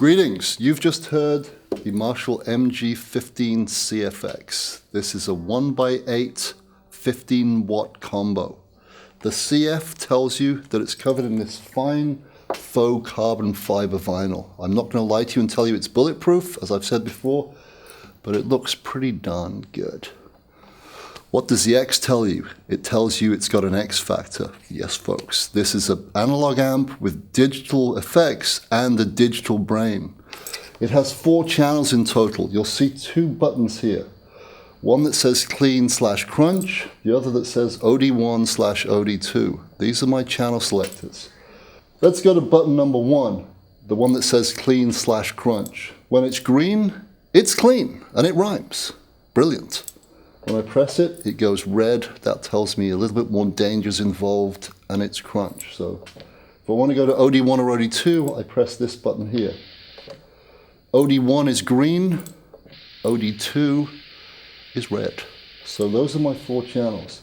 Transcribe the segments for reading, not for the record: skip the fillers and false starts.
Greetings, you've just heard the Marshall MG15CFX. This is a 1x8 15-watt combo. The CF tells you that it's covered in this fine faux carbon fiber vinyl. I'm not going to lie to you and tell you it's bulletproof, as I've said before, but it looks pretty darn good. What does the X tell you? It tells you it's got an X factor. Yes, folks, this is an analog amp with digital effects and a digital brain. It has 4 channels in total. You'll see 2 buttons here. One that says clean/crunch, the other that says OD1/OD2. These are my channel selectors. Let's go to button number 1, the one that says clean/crunch. When it's green, it's clean, and it rhymes. Brilliant. When I press it, it goes red. That tells me a little bit more danger is involved, and it's crunch. So if I want to go to OD1 or OD2, I press this button here. OD1 is green, OD2 is red. So those are my 4 channels.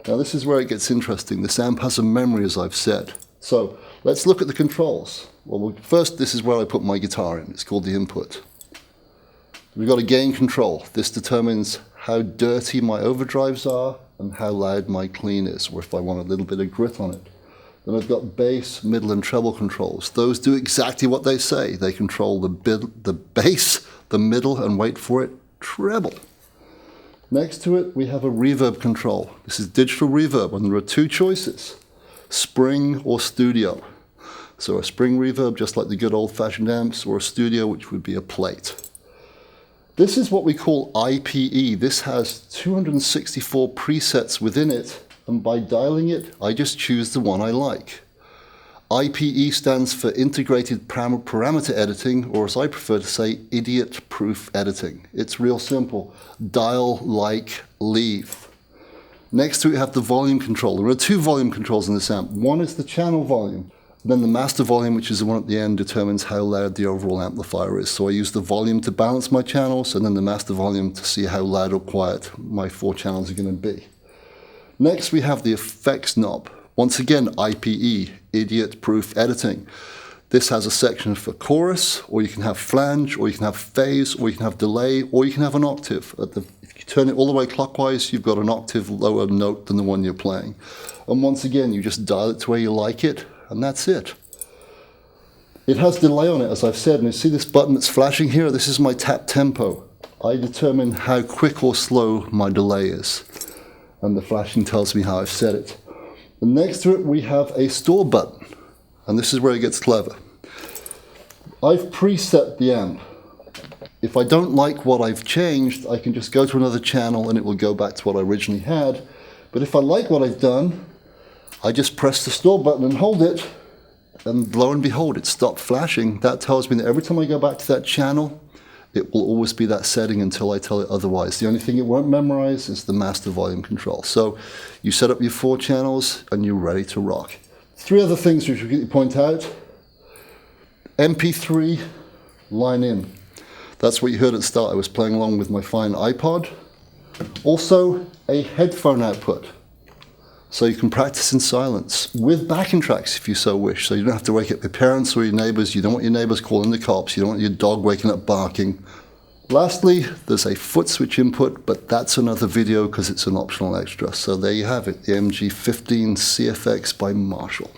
Now this is where it gets interesting. This amp has a memory, as I've said. So let's look at the controls. Well, first, this is where I put my guitar in. It's called the input. We've got a gain control. This determines how dirty my overdrives are and how loud my clean is, or if I want a little bit of grit on it. Then I've got bass, middle, and treble controls. Those do exactly what they say. They control the bass, the middle, and wait for it, treble. Next to it, we have a reverb control. This is digital reverb, and there are 2 choices, spring or studio. So a spring reverb, just like the good old-fashioned amps, or a studio, which would be a plate. This is what we call IPE. This has 264 presets within it, and by dialing it, I just choose the one I like. IPE stands for Integrated Parameter Editing, or as I prefer to say, idiot-proof editing. It's real simple. Dial, like, leave. Next to it, we have the volume control. There are 2 volume controls in this amp. One is the channel volume. Then the master volume, which is the one at the end, determines how loud the overall amplifier is. So I use the volume to balance my channels, and then the master volume to see how loud or quiet my 4 channels are going to be. Next, we have the effects knob. Once again, IPE, idiot-proof editing. This has a section for chorus, or you can have flange, or you can have phase, or you can have delay, or you can have an octave. If you turn it all the way clockwise, you've got an octave lower note than the one you're playing. And once again, you just dial it to where you like it, and that's it. It has delay on it, as I've said, and you see this button that's flashing here? This is my tap tempo. I determine how quick or slow my delay is, and the flashing tells me how I've set it. And next to it, we have a store button, and this is where it gets clever. I've preset the amp. If I don't like what I've changed, I can just go to another channel and it will go back to what I originally had. But if I like what I've done, I just press the store button and hold it, and lo and behold, it stopped flashing. That tells me that every time I go back to that channel, it will always be that setting until I tell it otherwise. The only thing it won't memorize is the master volume control. So you set up your 4 channels and you're ready to rock. 3 other things which we can point out. MP3 line in. That's what you heard at the start. I was playing along with my fine iPod. Also, a headphone output. So you can practice in silence with backing tracks if you so wish. So you don't have to wake up your parents or your neighbors. You don't want your neighbors calling the cops. You don't want your dog waking up barking. Lastly, there's a Footswitch Input, but that's another video because it's an optional extra. So there you have it, the MG15CFX by Marshall.